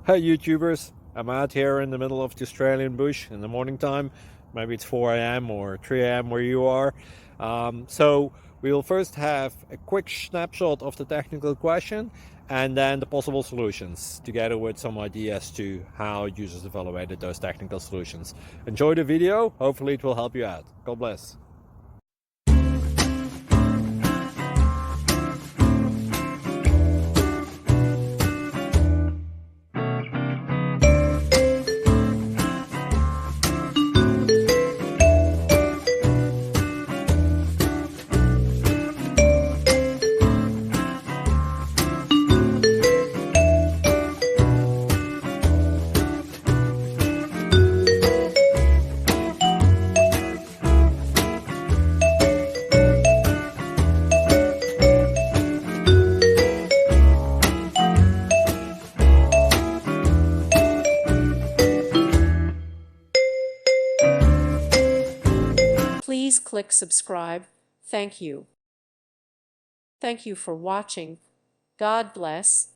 Hey YouTubers, I'm out here in the middle of the Australian bush in the morning time. Maybe it's 4 a.m. or 3 a.m. where you are. So we'll first have a quick snapshot of the technical question and then the possible solutions, together with some ideas to how users evaluated those technical solutions. Enjoy the video, hopefully it will help you out. God bless. Please click subscribe. Thank you. Thank you for watching. God bless.